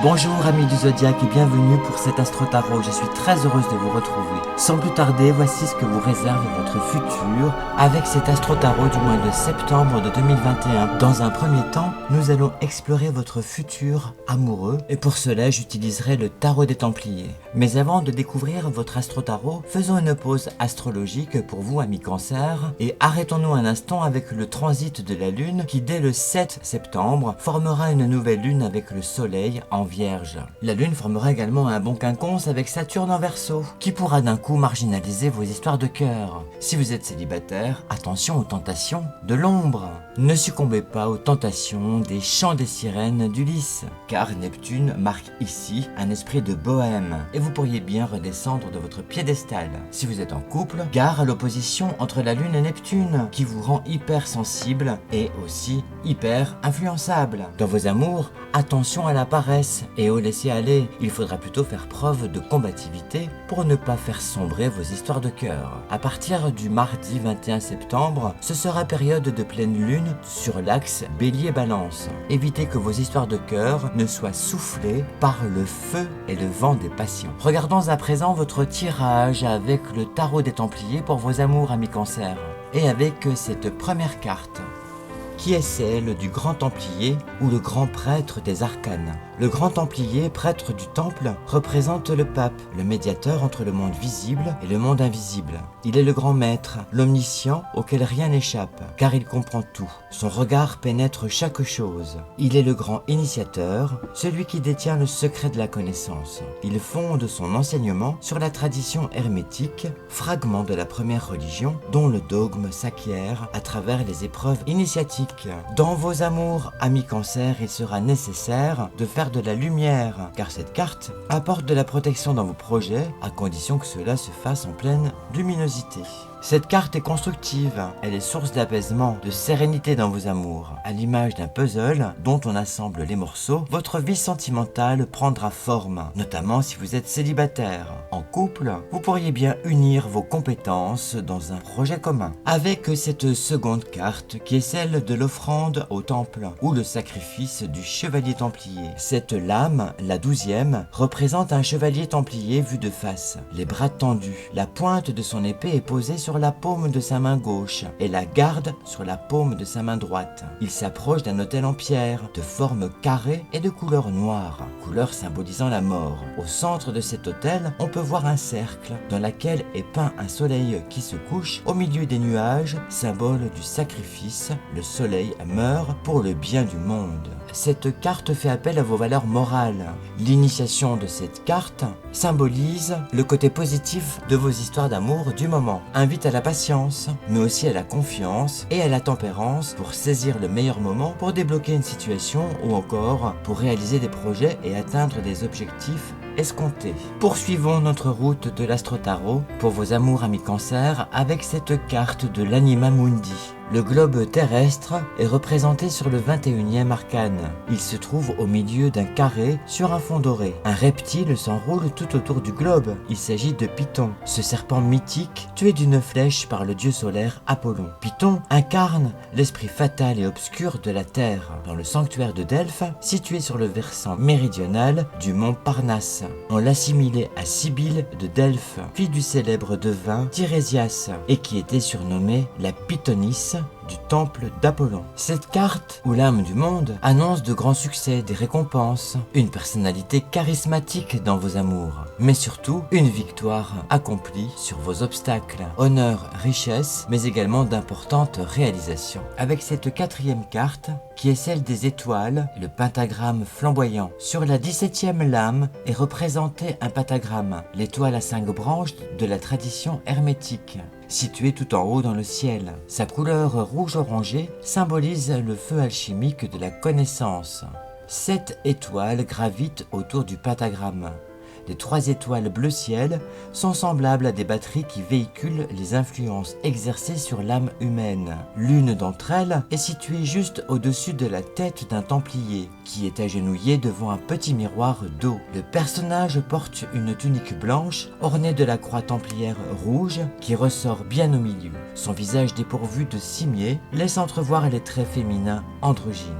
Bonjour amis du Zodiaque et bienvenue pour cet Astro Tarot, je suis très heureuse de vous retrouver. Sans plus tarder, voici ce que vous réserve votre futur avec cet Astro Tarot du mois de septembre de 2021. Dans un premier temps, nous allons explorer votre futur amoureux et pour cela j'utiliserai le Tarot des Templiers. Mais avant de découvrir votre Astro Tarot, faisons une pause astrologique pour vous amis Cancer et arrêtons-nous un instant avec le transit de la Lune qui dès le 7 septembre formera une nouvelle Lune avec le Soleil en Vierge. La Lune formera également un bon quinconce avec Saturne en Verseau, qui pourra d'un coup marginaliser vos histoires de cœur. Si vous êtes célibataire, attention aux tentations de l'ombre. Ne succombez pas aux tentations des chants des sirènes d'Ulysse, car Neptune marque ici un esprit de bohème, et vous pourriez bien redescendre de votre piédestal. Si vous êtes en couple, gare à l'opposition entre la Lune et Neptune, qui vous rend hyper sensible et aussi hyper influençable. Dans vos amours, attention à la paresse et au laisser-aller, il faudra plutôt faire preuve de combativité pour ne pas faire sombrer vos histoires de cœur. À partir du mardi 21 septembre, ce sera période de pleine lune sur l'axe Bélier-Balance. Évitez que vos histoires de cœur ne soient soufflées par le feu et le vent des passions. Regardons à présent votre tirage avec le Tarot des Templiers pour vos amours amis Cancer. Et avec cette première carte, qui est celle du Grand Templier ou le Grand Prêtre des Arcanes. Le Grand Templier, prêtre du Temple, représente le pape, le médiateur entre le monde visible et le monde invisible. Il est le grand maître, l'omniscient auquel rien n'échappe, car il comprend tout. Son regard pénètre chaque chose. Il est le grand initiateur, celui qui détient le secret de la connaissance. Il fonde son enseignement sur la tradition hermétique, fragment de la première religion, dont le dogme s'acquiert à travers les épreuves initiatiques. Dans vos amours, amis Cancer, il sera nécessaire de faire de la lumière, car cette carte apporte de la protection dans vos projets, à condition que cela se fasse en pleine luminosité. Cette carte est constructive, elle est source d'apaisement, de sérénité dans vos amours. À l'image d'un puzzle dont on assemble les morceaux, votre vie sentimentale prendra forme, notamment si vous êtes célibataire. En couple, vous pourriez bien unir vos compétences dans un projet commun. Avec cette seconde carte qui est celle de l'offrande au temple ou le sacrifice du chevalier templier. Cette lame, la 12e, représente un chevalier templier vu de face, les bras tendus. La pointe de son épée est posée sur la paume de sa main gauche et la garde sur la paume de sa main droite. Il s'approche d'un autel en pierre, de forme carrée et de couleur noire, couleur symbolisant la mort. Au centre de cet autel, on peut voir un cercle dans lequel est peint un soleil qui se couche au milieu des nuages, symbole du sacrifice. Le soleil meurt pour le bien du monde. Cette carte fait appel à vos valeurs morales. L'initiation de cette carte symbolise le côté positif de vos histoires d'amour du moment. Invite à la patience, mais aussi à la confiance et à la tempérance pour saisir le meilleur moment pour débloquer une situation ou encore pour réaliser des projets et atteindre des objectifs escomptés. Poursuivons notre route de l'Astro Tarot pour vos amours amis Cancer avec cette carte de l'Anima Mundi. Le globe terrestre est représenté sur le 21e arcane. Il se trouve au milieu d'un carré sur un fond doré. Un reptile s'enroule tout autour du globe. Il s'agit de Python, ce serpent mythique tué d'une flèche par le dieu solaire Apollon. Python incarne l'esprit fatal et obscur de la Terre, dans le sanctuaire de Delphes, situé sur le versant méridional du mont Parnasse. On l'assimilait à Sibylle de Delphes, fille du célèbre devin Tirésias, et qui était surnommée la Pythonisse du temple d'Apollon. Cette carte, ou l'âme du monde, annonce de grands succès, des récompenses, une personnalité charismatique dans vos amours, mais surtout une victoire accomplie sur vos obstacles, honneur, richesse, mais également d'importantes réalisations. Avec cette 4e carte, qui est celle des étoiles, le pentagramme flamboyant. Sur la 17e lame est représenté un pentagramme, l'étoile à 5 branches de la tradition hermétique, située tout en haut dans le ciel. Sa couleur rouge-orangé symbolise le feu alchimique de la connaissance. 7 étoiles gravitent autour du pentagramme. Les 3 étoiles bleu ciel sont semblables à des batteries qui véhiculent les influences exercées sur l'âme humaine. L'une d'entre elles est située juste au-dessus de la tête d'un templier, qui est agenouillé devant un petit miroir d'eau. Le personnage porte une tunique blanche ornée de la croix templière rouge qui ressort bien au milieu. Son visage dépourvu de cimier laisse entrevoir les traits féminins androgynes.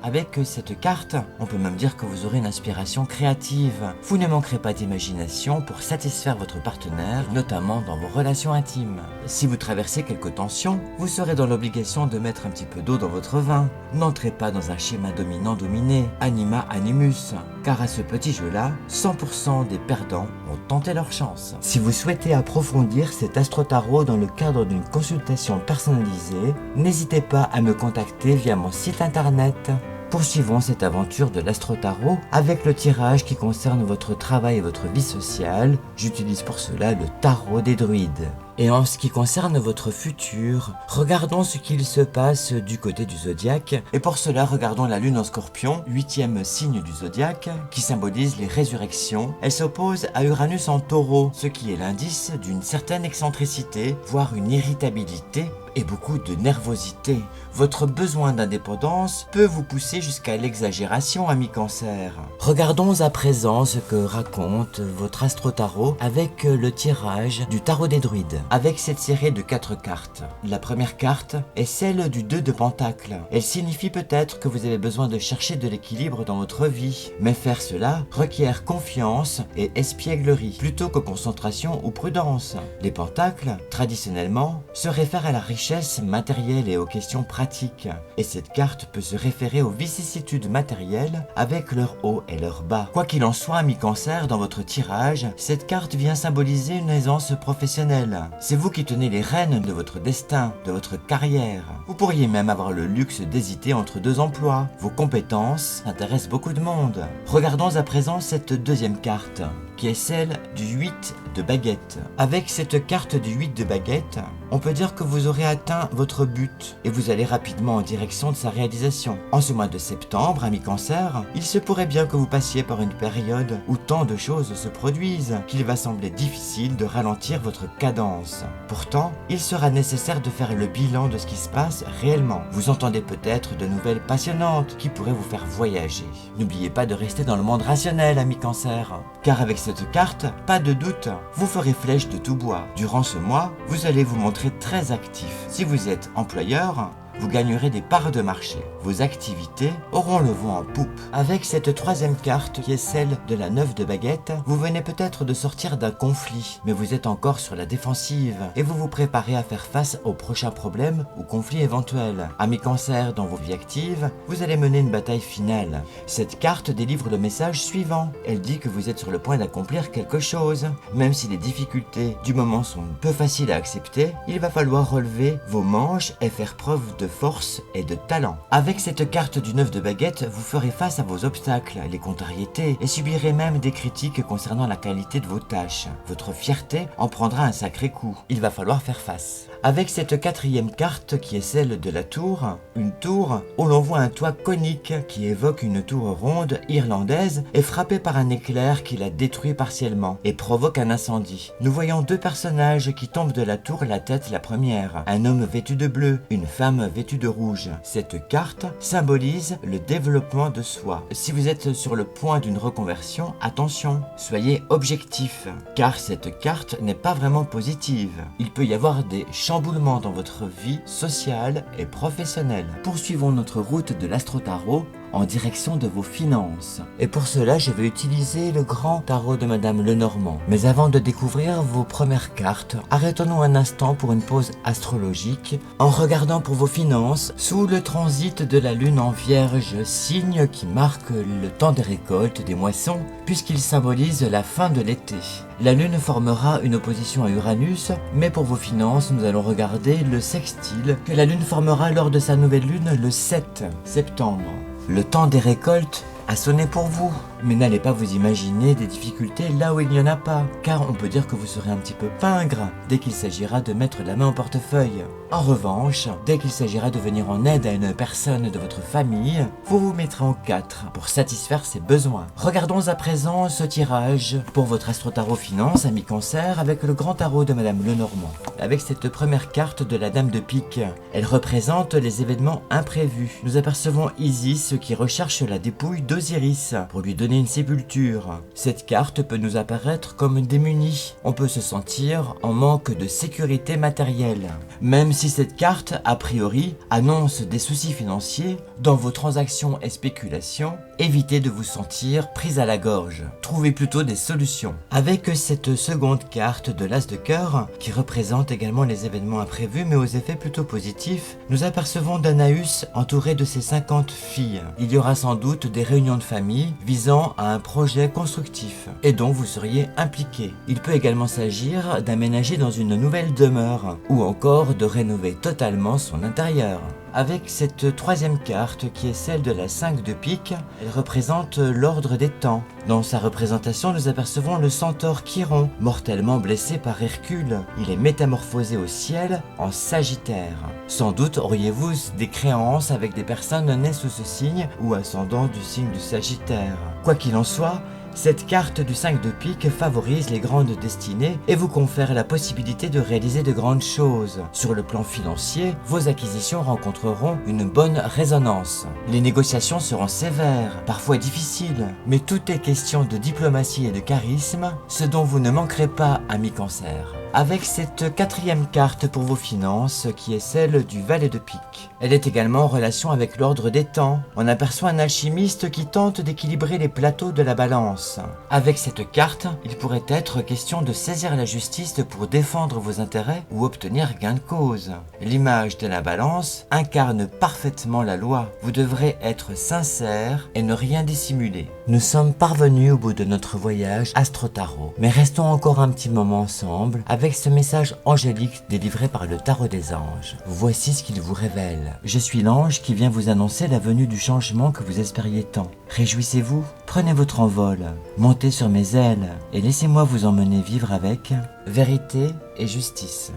Avec cette carte, on peut même dire que vous aurez une inspiration créative. Vous ne manquerez pas d'imagination pour satisfaire votre partenaire, notamment dans vos relations intimes. Si vous traversez quelques tensions, vous serez dans l'obligation de mettre un petit peu d'eau dans votre vin. N'entrez pas dans un schéma dominant-dominé, anima animus, car à ce petit jeu-là, 100% des perdants ont tenté leur chance. Si vous souhaitez approfondir cet astro-tarot dans le cadre d'une consultation personnalisée, n'hésitez pas à me contacter via mon site internet. Poursuivons cette aventure de l'astro-tarot avec le tirage qui concerne votre travail et votre vie sociale. J'utilise pour cela le tarot des druides. Et en ce qui concerne votre futur, regardons ce qu'il se passe du côté du zodiaque. Et pour cela, regardons la lune en scorpion, 8e signe du zodiaque, qui symbolise les résurrections. Elle s'oppose à Uranus en taureau, ce qui est l'indice d'une certaine excentricité, voire une irritabilité et beaucoup de nervosité. Votre besoin d'indépendance peut vous pousser jusqu'à l'exagération, ami Cancer. Regardons à présent ce que raconte votre astro-tarot avec le tirage du tarot des druides. Avec cette série de 4 cartes. La première carte est celle du 2 de Pentacle. Elle signifie peut-être que vous avez besoin de chercher de l'équilibre dans votre vie. Mais faire cela requiert confiance et espièglerie, plutôt que concentration ou prudence. Les pentacles, traditionnellement, se réfèrent à la richesse matérielle et aux questions pratiques. Et cette carte peut se référer aux vicissitudes matérielles avec leur haut et leur bas. Quoi qu'il en soit, ami Cancer, dans votre tirage, cette carte vient symboliser une aisance professionnelle. C'est vous qui tenez les rênes de votre destin, de votre carrière. Vous pourriez même avoir le luxe d'hésiter entre 2 emplois. Vos compétences intéressent beaucoup de monde. Regardons à présent cette deuxième carte, qui est celle du 8 de baguette. Avec cette carte du 8 de baguette, on peut dire que vous aurez atteint votre but et vous allez rapidement en direction de sa réalisation. En ce mois de septembre, ami Cancer, il se pourrait bien que vous passiez par une période où tant de choses se produisent qu'il va sembler difficile de ralentir votre cadence. Pourtant, il sera nécessaire de faire le bilan de ce qui se passe réellement. Vous entendez peut-être de nouvelles passionnantes qui pourraient vous faire voyager. N'oubliez pas de rester dans le monde rationnel, ami Cancer, car avec cette carte, pas de doute, vous ferez flèche de tout bois. Durant ce mois, vous allez vous montrer très actif. Si vous êtes employeur, vous gagnerez des parts de marché. Vos activités auront le vent en poupe. Avec cette troisième carte qui est celle de la 9 de baguette, vous venez peut-être de sortir d'un conflit, mais vous êtes encore sur la défensive et vous vous préparez à faire face aux prochains problèmes ou conflits éventuels. Ami Cancer, dans vos vies actives, vous allez mener une bataille finale. Cette carte délivre le message suivant. Elle dit que vous êtes sur le point d'accomplir quelque chose. Même si les difficultés du moment sont peu faciles à accepter, il va falloir relever vos manches et faire preuve de force et de talent. Avec cette carte du 9 de baguette, vous ferez face à vos obstacles, les contrariétés et subirez même des critiques concernant la qualité de vos tâches. Votre fierté en prendra un sacré coup. Il va falloir faire face. Avec cette quatrième carte qui est celle de la tour, une tour où l'on voit un toit conique qui évoque une tour ronde irlandaise est frappée par un éclair qui la détruit partiellement et provoque un incendie. Nous voyons 2 personnages qui tombent de la tour, la tête la première, un homme vêtu de bleu, une femme vêtue de rouge. Cette carte symbolise le développement de soi. Si vous êtes sur le point d'une reconversion, attention, soyez objectif, car cette carte n'est pas vraiment positive. Il peut y avoir des chamboulements dans votre vie sociale et professionnelle. Poursuivons notre route de l'astro-tarot en direction de vos finances. Et pour cela, je vais utiliser le grand tarot de Madame Lenormand. Mais avant de découvrir vos premières cartes, arrêtons-nous un instant pour une pause astrologique en regardant pour vos finances sous le transit de la lune en Vierge, signe qui marque le temps des récoltes, des moissons, puisqu'il symbolise la fin de l'été. La lune formera une opposition à Uranus, mais pour vos finances, nous allons regarder le sextile que la lune formera lors de sa nouvelle lune le 7 septembre. Le temps des récoltes a sonné pour vous, mais n'allez pas vous imaginer des difficultés là où il n'y en a pas, car on peut dire que vous serez un petit peu pingre dès qu'il s'agira de mettre la main au portefeuille. En revanche, dès qu'il s'agira de venir en aide à une personne de votre famille, vous vous mettrez en 4 pour satisfaire ses besoins. Regardons à présent ce tirage pour votre astro-tarot finance, ami Cancer, avec le grand tarot de Madame Lenormand. Avec cette première carte de la Dame de Pique, elle représente les événements imprévus. Nous apercevons Isis qui recherche la dépouille de d'Osiris pour lui donner une sépulture. Cette carte peut nous apparaître comme démunis. On peut se sentir en manque de sécurité matérielle. Même si cette carte, a priori, annonce des soucis financiers, dans vos transactions et spéculations, évitez de vous sentir pris à la gorge. Trouvez plutôt des solutions. Avec cette seconde carte de l'As de cœur, qui représente également les événements imprévus mais aux effets plutôt positifs, nous apercevons Danaüs entouré de ses 50 filles. Il y aura sans doute des réunions de famille visant à un projet constructif et dont vous seriez impliqué. Il peut également s'agir d'aménager dans une nouvelle demeure ou encore de rénover totalement son intérieur. Avec cette troisième carte qui est celle de la 5 de pique, elle représente l'ordre des temps. Dans sa représentation, nous apercevons le centaure Chiron, mortellement blessé par Hercule. Il est métamorphosé au ciel en Sagittaire. Sans doute auriez-vous des créances avec des personnes nées sous ce signe ou ascendant du signe du Sagittaire. Quoi qu'il en soit, cette carte du 5 de pique favorise les grandes destinées et vous confère la possibilité de réaliser de grandes choses. Sur le plan financier, vos acquisitions rencontreront une bonne résonance. Les négociations seront sévères, parfois difficiles, mais tout est question de diplomatie et de charisme, ce dont vous ne manquerez pas, ami Cancer. Avec cette quatrième carte pour vos finances qui est celle du valet de pique. Elle est également en relation avec l'ordre des temps. On aperçoit un alchimiste qui tente d'équilibrer les plateaux de la balance. Avec cette carte, il pourrait être question de saisir la justice pour défendre vos intérêts ou obtenir gain de cause. L'image de la balance incarne parfaitement la loi. Vous devrez être sincère et ne rien dissimuler. Nous sommes parvenus au bout de notre voyage Astro-Tarot, mais restons encore un petit moment ensemble avec ce message angélique délivré par le tarot des anges. Voici ce qu'il vous révèle. Je suis l'ange qui vient vous annoncer la venue du changement que vous espériez tant. Réjouissez-vous, prenez votre envol, montez sur mes ailes et laissez-moi vous emmener vivre avec vérité et justice.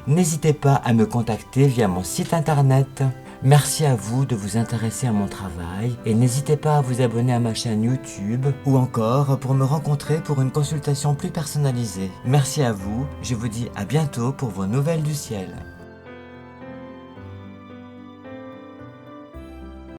N'hésitez pas à me contacter via mon site internet. Merci à vous de vous intéresser à mon travail et n'hésitez pas à vous abonner à ma chaîne YouTube ou encore pour me rencontrer pour une consultation plus personnalisée. Merci à vous, je vous dis à bientôt pour vos nouvelles du ciel.